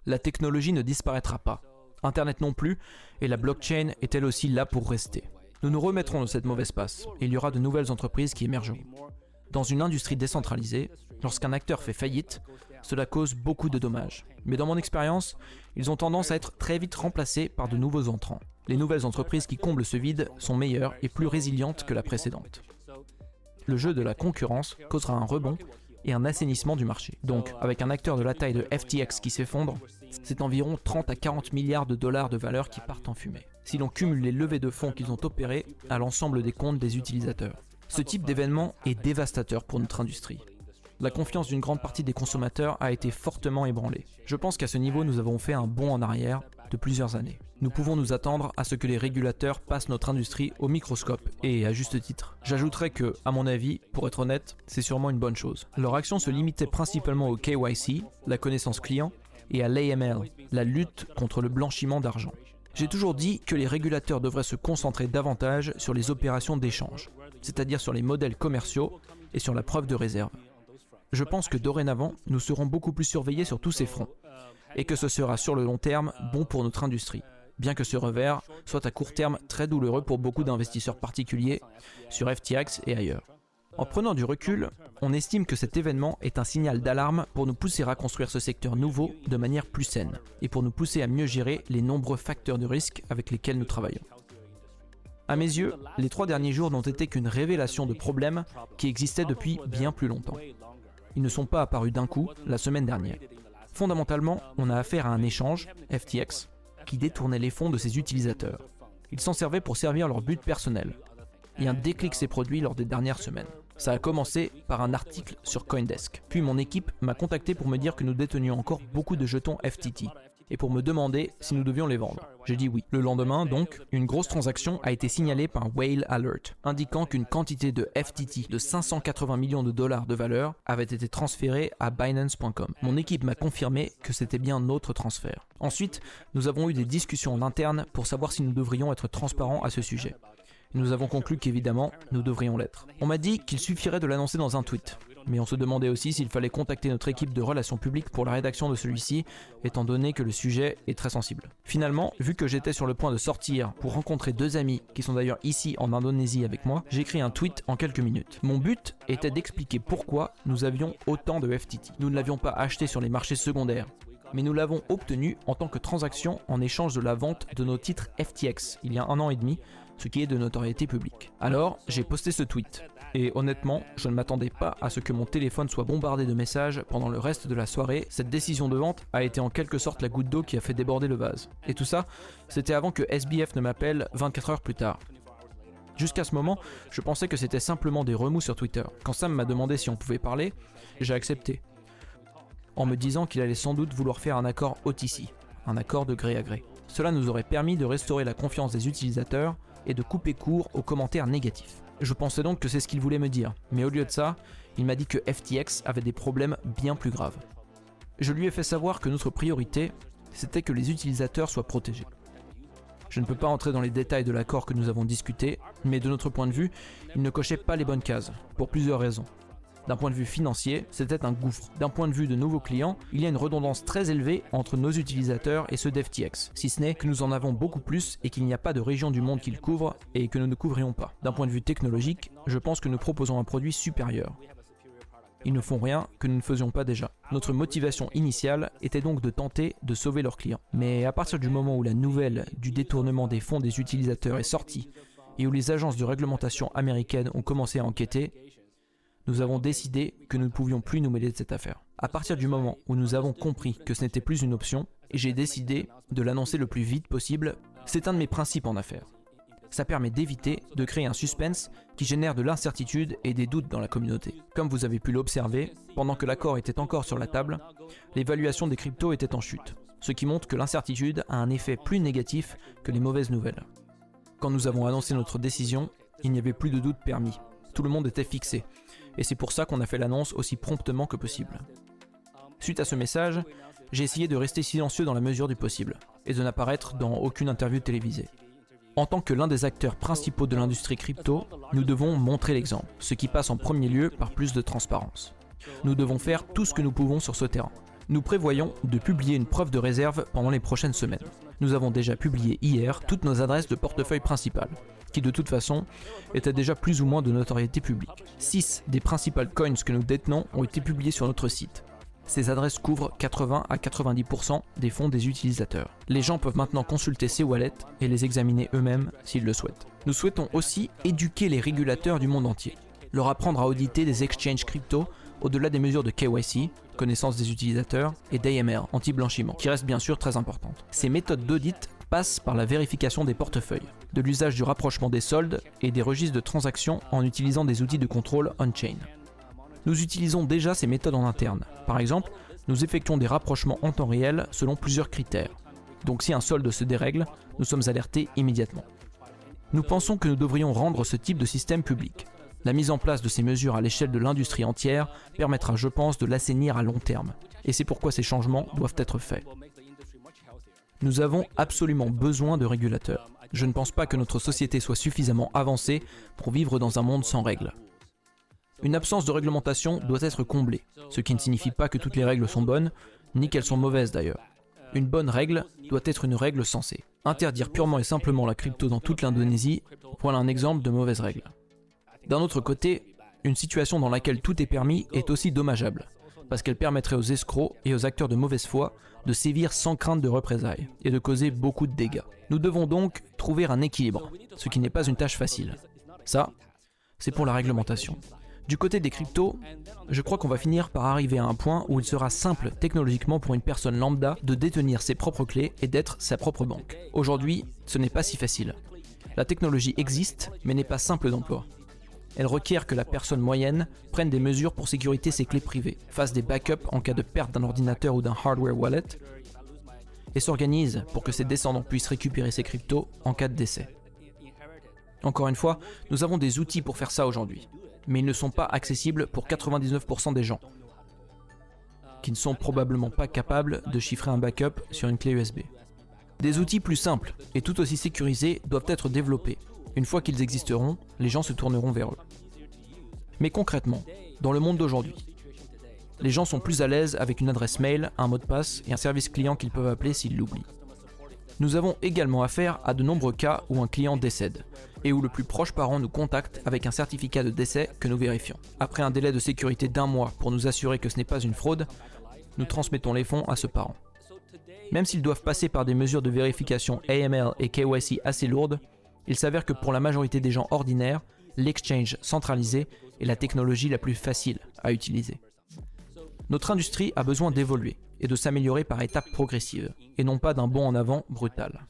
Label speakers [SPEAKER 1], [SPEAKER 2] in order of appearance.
[SPEAKER 1] La technologie ne disparaîtra pas. Internet non plus, et la blockchain est elle aussi là pour rester. Nous nous remettrons de cette mauvaise passe, et il y aura de nouvelles entreprises qui émergeront. Dans une industrie décentralisée, lorsqu'un acteur fait faillite, cela cause beaucoup de dommages. Mais dans mon expérience, ils ont tendance à être très vite remplacés par de nouveaux entrants. Les nouvelles entreprises qui comblent ce vide sont meilleures et plus résilientes que la précédente. Le jeu de la concurrence causera un rebond et un assainissement du marché. Donc, avec un acteur de la taille de FTX qui s'effondre, c'est environ 30 à 40 milliards de dollars de valeur qui partent en fumée. Si l'on cumule les levées de fonds qu'ils ont opérées à l'ensemble des comptes des utilisateurs. Ce type d'événement est dévastateur pour notre industrie. La confiance d'une grande partie des consommateurs a été fortement ébranlée. Je pense qu'à ce niveau, nous avons fait un bond en arrière de plusieurs années. Nous pouvons nous attendre à ce que les régulateurs passent notre industrie au microscope, et à juste titre. J'ajouterais que, à mon avis, pour être honnête, c'est sûrement une bonne chose. Leur action se limitait principalement au KYC, la connaissance client, et à l'AML, la lutte contre le blanchiment d'argent. J'ai toujours dit que les régulateurs devraient se concentrer davantage sur les opérations d'échange, c'est-à-dire sur les modèles commerciaux et sur la preuve de réserve. Je pense que dorénavant, nous serons beaucoup plus surveillés sur tous ces fronts, et que ce sera sur le long terme bon pour notre industrie, bien que ce revers soit à court terme très douloureux pour beaucoup d'investisseurs particuliers sur FTX et ailleurs. En prenant du recul, on estime que cet événement est un signal d'alarme pour nous pousser à construire ce secteur nouveau de manière plus saine, et pour nous pousser à mieux gérer les nombreux facteurs de risque avec lesquels nous travaillons. À mes yeux, les 3 derniers jours n'ont été qu'une révélation de problèmes qui existaient depuis bien plus longtemps. Ils ne sont pas apparus d'un coup la semaine dernière. Fondamentalement, on a affaire à un échange, FTX, qui détournait les fonds de ses utilisateurs. Ils s'en servaient pour servir leur but personnel. Et un déclic s'est produit lors des dernières semaines. Ça a commencé par un article sur CoinDesk. Puis mon équipe m'a contacté pour me dire que nous détenions encore beaucoup de jetons FTT et pour me demander si nous devions les vendre. J'ai dit oui. Le lendemain, donc, une grosse transaction a été signalée par Whale Alert, indiquant qu'une quantité de FTT de 580 millions de dollars de valeur avait été transférée à Binance.com. Mon équipe m'a confirmé que c'était bien notre transfert. Ensuite, nous avons eu des discussions en interne pour savoir si nous devrions être transparents à ce sujet. Nous avons conclu qu'évidemment, nous devrions l'être. On m'a dit qu'il suffirait de l'annoncer dans un tweet, mais on se demandait aussi s'il fallait contacter notre équipe de relations publiques pour la rédaction de celui-ci, étant donné que le sujet est très sensible. Finalement, vu que j'étais sur le point de sortir pour rencontrer 2 amis qui sont d'ailleurs ici en Indonésie avec moi, j'ai écrit un tweet en quelques minutes. Mon but était d'expliquer pourquoi nous avions autant de FTT. Nous ne l'avions pas acheté sur les marchés secondaires, mais nous l'avons obtenu en tant que transaction en échange de la vente de nos titres FTX il y a 1 an et demi, ce qui est de notoriété publique. Alors, j'ai posté ce tweet, et honnêtement, je ne m'attendais pas à ce que mon téléphone soit bombardé de messages pendant le reste de la soirée. Cette décision de vente a été en quelque sorte la goutte d'eau qui a fait déborder le vase. Et tout ça, c'était avant que SBF ne m'appelle 24 heures plus tard. Jusqu'à ce moment, je pensais que c'était simplement des remous sur Twitter. Quand Sam m'a demandé si on pouvait parler, j'ai accepté, en me disant qu'il allait sans doute vouloir faire un accord OTC, un accord de gré à gré. Cela nous aurait permis de restaurer la confiance des utilisateurs et de couper court aux commentaires négatifs. Je pensais donc que c'est ce qu'il voulait me dire, mais au lieu de ça, il m'a dit que FTX avait des problèmes bien plus graves. Je lui ai fait savoir que notre priorité, c'était que les utilisateurs soient protégés. Je ne peux pas entrer dans les détails de l'accord que nous avons discuté, mais de notre point de vue, il ne cochait pas les bonnes cases, pour plusieurs raisons. D'un point de vue financier, c'était un gouffre. D'un point de vue de nouveaux clients, il y a une redondance très élevée entre nos utilisateurs et ceux d'FTX, si ce n'est que nous en avons beaucoup plus et qu'il n'y a pas de région du monde qu'ils couvrent et que nous ne couvrions pas. D'un point de vue technologique, je pense que nous proposons un produit supérieur. Ils ne font rien que nous ne faisions pas déjà. Notre motivation initiale était donc de tenter de sauver leurs clients. Mais à partir du moment où la nouvelle du détournement des fonds des utilisateurs est sortie et où les agences de réglementation américaines ont commencé à enquêter, nous avons décidé que nous ne pouvions plus nous mêler de cette affaire. À partir du moment où nous avons compris que ce n'était plus une option, j'ai décidé de l'annoncer le plus vite possible. C'est un de mes principes en affaires. Ça permet d'éviter de créer un suspense qui génère de l'incertitude et des doutes dans la communauté. Comme vous avez pu l'observer, pendant que l'accord était encore sur la table, l'évaluation des cryptos était en chute, ce qui montre que l'incertitude a un effet plus négatif que les mauvaises nouvelles. Quand nous avons annoncé notre décision, il n'y avait plus de doute permis. Tout le monde était fixé. Et c'est pour ça qu'on a fait l'annonce aussi promptement que possible. Suite à ce message, j'ai essayé de rester silencieux dans la mesure du possible, et de n'apparaître dans aucune interview télévisée. En tant que l'un des acteurs principaux de l'industrie crypto, nous devons montrer l'exemple, ce qui passe en premier lieu par plus de transparence. Nous devons faire tout ce que nous pouvons sur ce terrain. Nous prévoyons de publier une preuve de réserve pendant les prochaines semaines. Nous avons déjà publié hier toutes nos adresses de portefeuille principales, qui de toute façon étaient déjà plus ou moins de notoriété publique. 6 des principales coins que nous détenons ont été publiés sur notre site. Ces adresses couvrent 80 à 90% des fonds des utilisateurs. Les gens peuvent maintenant consulter ces wallets et les examiner eux-mêmes s'ils le souhaitent. Nous souhaitons aussi éduquer les régulateurs du monde entier, leur apprendre à auditer des exchanges crypto au-delà des mesures de KYC, connaissance des utilisateurs, et d'AML, anti-blanchiment, qui restent bien sûr très importantes. Ces méthodes d'audit passent par la vérification des portefeuilles, de l'usage du rapprochement des soldes et des registres de transactions en utilisant des outils de contrôle on-chain. Nous utilisons déjà ces méthodes en interne. Par exemple, nous effectuons des rapprochements en temps réel selon plusieurs critères. Donc si un solde se dérègle, nous sommes alertés immédiatement. Nous pensons que nous devrions rendre ce type de système public. La mise en place de ces mesures à l'échelle de l'industrie entière permettra, je pense, de l'assainir à long terme. Et c'est pourquoi ces changements doivent être faits. Nous avons absolument besoin de régulateurs. Je ne pense pas que notre société soit suffisamment avancée pour vivre dans un monde sans règles. Une absence de réglementation doit être comblée, ce qui ne signifie pas que toutes les règles sont bonnes, ni qu'elles sont mauvaises d'ailleurs. Une bonne règle doit être une règle sensée. Interdire purement et simplement la crypto dans toute l'Indonésie, voilà un exemple de mauvaise règle. D'un autre côté, une situation dans laquelle tout est permis est aussi dommageable, parce qu'elle permettrait aux escrocs et aux acteurs de mauvaise foi de sévir sans crainte de représailles et de causer beaucoup de dégâts. Nous devons donc trouver un équilibre, ce qui n'est pas une tâche facile. Ça, c'est pour la réglementation. Du côté des cryptos, je crois qu'on va finir par arriver à un point où il sera simple technologiquement pour une personne lambda de détenir ses propres clés et d'être sa propre banque. Aujourd'hui, ce n'est pas si facile. La technologie existe, mais n'est pas simple d'emploi. Elle requiert que la personne moyenne prenne des mesures pour sécuriser ses clés privées, fasse des backups en cas de perte d'un ordinateur ou d'un hardware wallet, et s'organise pour que ses descendants puissent récupérer ses cryptos en cas de décès. Encore une fois, nous avons des outils pour faire ça aujourd'hui, mais ils ne sont pas accessibles pour 99% des gens, qui ne sont probablement pas capables de chiffrer un backup sur une clé USB. Des outils plus simples et tout aussi sécurisés doivent être développés. Une fois qu'ils existeront, les gens se tourneront vers eux. Mais concrètement, dans le monde d'aujourd'hui, les gens sont plus à l'aise avec une adresse mail, un mot de passe et un service client qu'ils peuvent appeler s'ils l'oublient. Nous avons également affaire à de nombreux cas où un client décède, et où le plus proche parent nous contacte avec un certificat de décès que nous vérifions. Après un délai de sécurité d'1 mois pour nous assurer que ce n'est pas une fraude, nous transmettons les fonds à ce parent. Même s'ils doivent passer par des mesures de vérification AML et KYC assez lourdes, il s'avère que pour la majorité des gens ordinaires, l'exchange centralisé est la technologie la plus facile à utiliser. Notre industrie a besoin d'évoluer et de s'améliorer par étapes progressives, et non pas d'un bond en avant brutal.